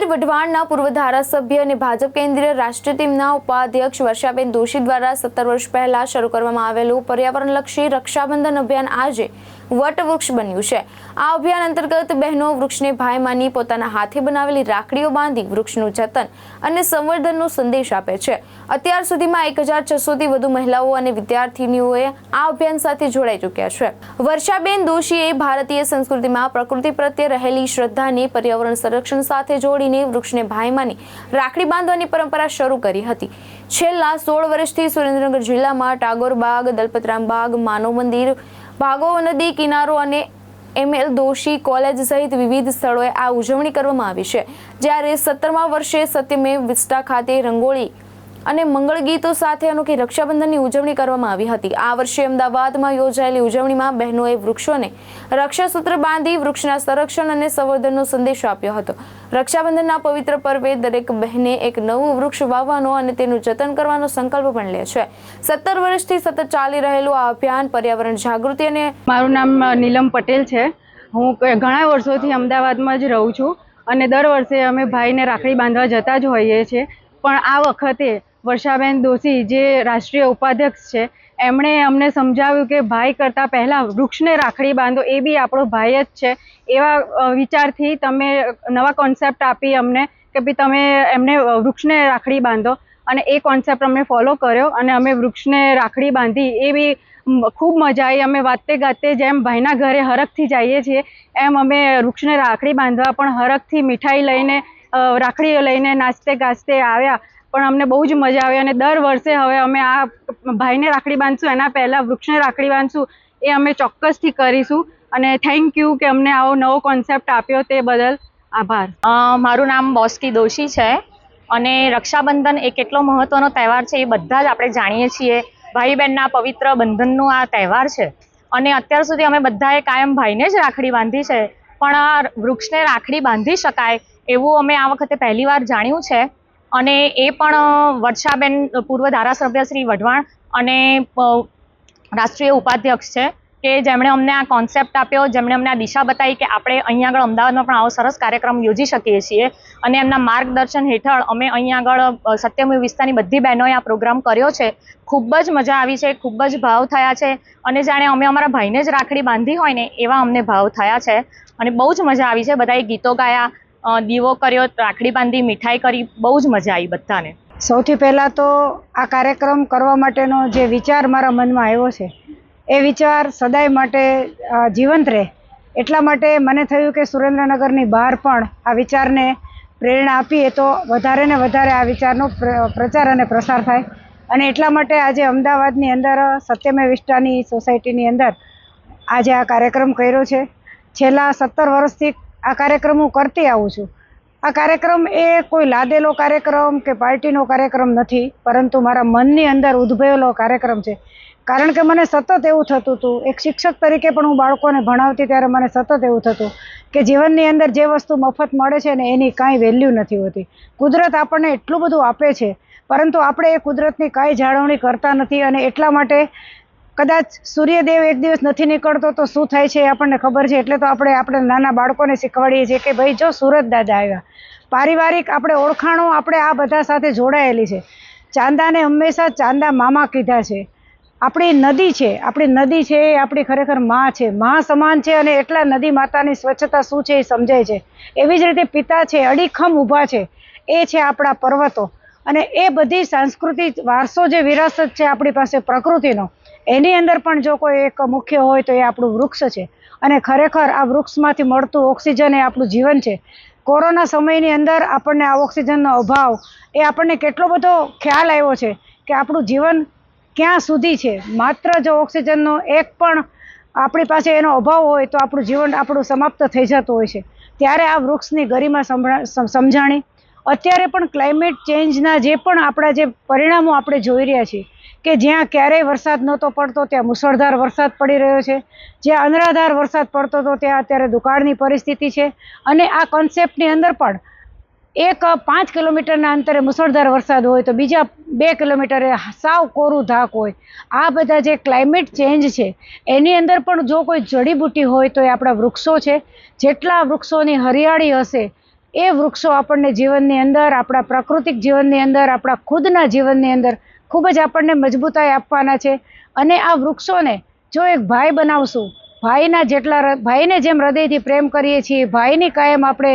શહેર વઢવાણના પૂર્વ ધારાસભ્ય અને ભાજપ કેન્દ્રીય રાષ્ટ્રીય ટીમના ઉપાધ્યક્ષ વર્ષાબેન દોશી દ્વારા 17 વર્ષ પહેલા શરૂ કરવામાં આવેલું પર્યાવરણલક્ષી રક્ષાબંધન અભિયાન આજે વટવૃક્ષ બન્યું છે। આ અભિયાન અંતર્ગત બહેનો વૃક્ષને ભાઈ માની પોતાના હાથે બનાવેલી રાખડીઓ બાંધી વૃક્ષનું જતન અને સંવર્ધનનો સંદેશ આપે છે। અત્યાર સુધીમાં 1600 થી વધુ મહિલાઓ અને વિદ્યાર્થીનીઓએ આ અભિયાન સાથે જોડાઈ ચૂક્યા છે। વર્ષાબેન દોશીએ ભારતીય સંસ્કૃતિમાં પ્રકૃતિ પ્રત્યે રહેલી શ્રદ્ધાને પર્યાવરણ સંરક્ષણ સાથે જોડીને વૃક્ષને ભાઈ માની રાખડી બાંધવાની પરંપરા શરૂ કરી હતી। છેલ્લા 16 વર્ષથી સુરેન્દ્રનગર જિલ્લામાં ટાગોર બાગ, દલપતરામ બાગ, માનવ મંદિર, ભાગોળ નદી કિનારો અને એમએલ દોશી કોલેજ સહિત વિવિધ સ્થળોએ આ ઉજવણી કરવામાં આવી છે। જ્યારે 17મા વર્ષે સત્યમેવ વિસ્ટા ખાતે રંગોળી અને મંગળ ગીતો સાથે અનોખી રક્ષાબંધનની ઉજવણી કરવામાં આવી હતી। આ વર્ષે અમદાવાદમાં યોજાયેલી ઉજવણીમાં બહેનોએ વૃક્ષોને રક્ષાસૂત્ર બાંધી વૃક્ષના સંરક્ષણ અને સંવર્ધનનો સંદેશ આપ્યો હતો। રક્ષાબંધનના પવિત્ર પર્વે દરેક બહેને એક નવું વૃક્ષ વાવવાનો અને તેનું જતન કરવાનો સંકલ્પ પણ લે છે। 17 વર્ષથી સતત ચાલી રહેલું આ અભિયાન પર્યાવરણ જાગૃતિ અને મારું નામ નીલમ પટેલ છે। હું ઘણા વર્ષોથી અમદાવાદમાં જ રહું છું અને દર વર્ષે અમે ભાઈને રાખડી બાંધવા જતા જ હોઈએ છીએ। પણ આ વખતે વર્ષાબેન દોશી જે રાષ્ટ્રીય ઉપાધ્યક્ષ છે એમણે અમને સમજાવ્યું કે ભાઈ કરતાં પહેલાં વૃક્ષને રાખડી બાંધો, એ બી આપણો ભાઈ જ છે। એવા વિચારથી તમે નવા કોન્સેપ્ટ આપી અમને કે ભાઈ તમે એમને વૃક્ષને રાખડી બાંધો અને એ કોન્સેપ્ટ અમને ફોલો કર્યો અને અમે વૃક્ષને રાખડી બાંધી। એ બી ખૂબ મજા આવી। અમે વાતે ગાતે જેમ ભાઈના ઘરે હરખથી જઈએ છીએ એમ અમે વૃક્ષને રાખડી બાંધવા પણ હરખથી મીઠાઈ લઈને રાખડીઓ લઈને નાચતે ગાજતે આવ્યા। પણ અમને બહુ જ મજા આવી અને દર વર્ષે હવે અમે આ ભાઈને રાખડી બાંધશું એના પહેલાં વૃક્ષને રાખડી બાંધશું એ અમે ચોક્કસથી કરીશું। અને થેન્ક યુ કે અમને આવો નવો કોન્સેપ્ટ આપ્યો તે બદલ આભાર। મારું નામ બોસ્કી દોશી છે અને રક્ષાબંધન એ કેટલો મહત્વનો તહેવાર છે એ બધા જ આપણે જાણીએ છીએ। ભાઈ બહેનના પવિત્ર બંધનનો આ તહેવાર છે અને અત્યાર સુધી અમે બધાએ કાયમ ભાઈને જ રાખડી બાંધી છે, પણ આ વૃક્ષને રાખડી બાંધી શકાય એવું અમે આ વખતે પહેલીવાર જાણ્યું છે। અને એ પણ વર્ષાબેન પૂર્વ ધારાસભ્ય શ્રી વઢવાણ અને રાષ્ટ્રીય ઉપાધ્યક્ષ છે કે જેમણે અમને આ કોન્સેપ્ટ આપ્યો, જેમણે અમને આ દિશા બતાવી કે આપણે અહીંયા આગળ અમદાવાદમાં પણ આવો સરસ કાર્યક્રમ યોજી શકીએ છીએ। અને એમના માર્ગદર્શન હેઠળ અમે અહીંયા આગળ સત્યમેવ વિસ્તારની બધી બહેનોએ આ પ્રોગ્રામ કર્યો છે। ખૂબ જ મજા આવી છે, ખૂબ જ ભાવ થયા છે અને જાણે અમે અમારા ભાઈને જ રાખડી બાંધી હોય ને એવા અમને ભાવ થયા છે અને બહુ જ મજા આવી છે। બધાએ ગીતો ગાયા, દીવો કર્યો, રાખડી બાંધી, મીઠાઈ કરી, બહુ જ મજા આવી બધાને। સૌથી પહેલાં તો આ કાર્યક્રમ કરવા માટેનો જે વિચાર મારા મનમાં આવ્યો છે એ વિચાર સદાય માટે જીવંત રહે એટલા માટે મને થયું કે સુરેન્દ્રનગરની બહાર પણ આ વિચારને પ્રેરણા આપીએ તો વધારે ને વધારે આ વિચારનો પ્રચાર અને પ્રસાર થાય। અને એટલા માટે આજે અમદાવાદની અંદર સત્યમેવ વિસ્તારની સોસાયટીની અંદર આજે આ કાર્યક્રમ કર્યો છે। છેલ્લા 17 વર્ષથી આ કાર્યક્રમ હું કરતી આવું છું। આ કાર્યક્રમ એ કોઈ લાદેલો કાર્યક્રમ કે પાર્ટીનો કાર્યક્રમ નથી, પરંતુ મારા મનની અંદર ઉદ્ભવેલો કાર્યક્રમ છે। કારણ કે મને સતત એવું થતું હતું, એક શિક્ષક તરીકે પણ હું બાળકોને ભણાવતી ત્યારે મને સતત એવું થતું કે જીવનની અંદર જે વસ્તુ મફત મળે છે ને એની કાંઈ વેલ્યુ નથી હોતી। કુદરત આપણને એટલું બધું આપે છે પરંતુ આપણે એ કુદરતની કાંઈ જાળવણી કરતા નથી અને એટલા માટે કદાચ સૂર્યદેવ એક દિવસ નથી નીકળતો તો શું થાય છે એ આપણને ખબર છે। એટલે તો આપણે નાના બાળકોને શીખવાડીએ છીએ કે ભાઈ જો સુરત દાદા આવ્યા। પારિવારિક આપણે ઓળખાણો આપણે આ બધા સાથે જોડાયેલી છે। ચાંદાને હંમેશા ચાંદા મામા કીધા છે। આપણી નદી છે, એ આપણી ખરેખર માં છે, માં સમાન છે અને એટલા નદી માતાની સ્વચ્છતા શું છે એ સમજાય છે। એવી જ રીતે પિતા છે, અડીખમ ઊભા છે, એ છે આપણા પર્વતો। અને એ બધી સાંસ્કૃતિક વારસો જે વિરાસત છે આપણી પાસે પ્રકૃતિનો, એની અંદર પણ જો કોઈ એક મુખ્ય હોય તો એ આપણું વૃક્ષ છે। અને ખરેખર આ વૃક્ષમાંથી મળતું ઓક્સિજન એ આપણું જીવન છે। કોરોના સમયની અંદર આપણને આ ઓક્સિજનનો અભાવ એ આપણને કેટલો બધો ખ્યાલ આવ્યો છે કે આપણું જીવન ક્યાં સુધી છે। માત્ર જો ઓક્સિજનનો એક પણ આપણી પાસે એનો અભાવ હોય તો આપણું જીવન આપણું સમાપ્ત થઈ જતું હોય છે। ત્યારે આ વૃક્ષની ગરિમા સમજાણી। અત્યારે પણ ક્લાઇમેટ ચેન્જના જે પણ આપણા જે પરિણામો આપણે જોઈ રહ્યા છીએ કે જ્યાં ક્યારેય વરસાદ નહોતો પડતો ત્યાં મુશળધાર વરસાદ પડી રહ્યો છે, જ્યાં અનરાધાર વરસાદ પડતો હતો ત્યાં અત્યારે દુકાળની પરિસ્થિતિ છે। અને આ કોન્સેપ્ટની અંદર પણ એક 5 કિલોમીટરના અંતરે મુશળધાર વરસાદ હોય તો બીજા 2 કિલોમીટરે સાવ કોરું ધાક હોય। આ બધા જે ક્લાઇમેટ ચેન્જ છે એની અંદર પણ જો કોઈ જડીબુટી હોય તો એ આપણા વૃક્ષો છે। જેટલા વૃક્ષોની હરિયાળી હશે એ વૃક્ષો આપણને જીવનની અંદર, આપણા પ્રાકૃતિક જીવનની અંદર, આપણા ખુદના જીવનની અંદર ખૂબ જ આપણને મજબૂતાઈ આપવાના છે. અને આ વૃક્ષોને જો એક ભાઈ બનાવશું, ભાઈને જેમ હૃદયથી પ્રેમ કરીએ છીએ, ભાઈની કાયમ આપણે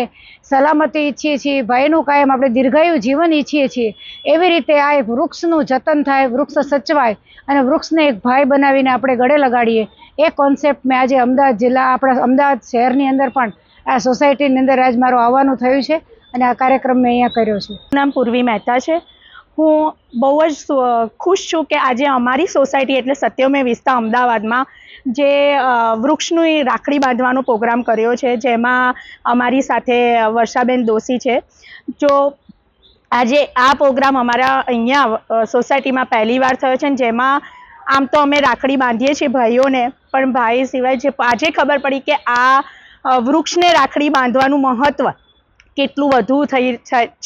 સલામતી ઈચ્છીએ છીએ, ભાઈનું કાયમ આપણે દીર્ઘાયુ જીવન ઈચ્છીએ છીએ, એવી રીતે આ એક વૃક્ષનું જતન થાય, વૃક્ષ સચવાય અને વૃક્ષને એક ભાઈ બનાવીને આપણે ગળે લગાડીએ, એ કોન્સેપ્ટ મેં આજે અમદાવાદ જિલ્લા, આપણા અમદાવાદ શહેરની અંદર પણ આ સોસાયટીની અંદર આજ મારું આવવાનું થયું છે અને આ કાર્યક્રમ મેં અહીંયા કર્યો છે. નામ પૂર્વી મહેતા છે. હું બહુ જ ખુશ છું કે આજે અમારી સોસાયટી એટલે સત્યમેવ વિસ્તા અમદાવાદમાં જે વૃક્ષની રાખડી બાંધવાનો પ્રોગ્રામ કર્યો છે, જેમાં અમારી સાથે વર્ષાબેન દોશી છે. જો આજે આ પ્રોગ્રામ અમારા અહીંયા સોસાયટીમાં પહેલી વાર થયો છે, જેમાં આમ તો અમે રાખડી બાંધીએ છીએ ભાઈઓને, પણ ભાઈ સિવાય જે આજે ખબર પડી કે આ વૃક્ષને રાખડી બાંધવાનું મહત્ત્વ કેટલું વધુ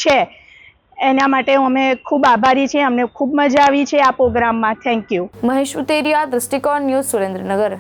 છે, એના માટે અમે ખૂબ આભારી છીએ. અમને ખૂબ મજા આવી છે આ પ્રોગ્રામમાં. Thank you. મહેશ ઉતેરિયા, દ્રષ્ટિકોણ ન્યૂઝ, સુરેન્દ્રનગર.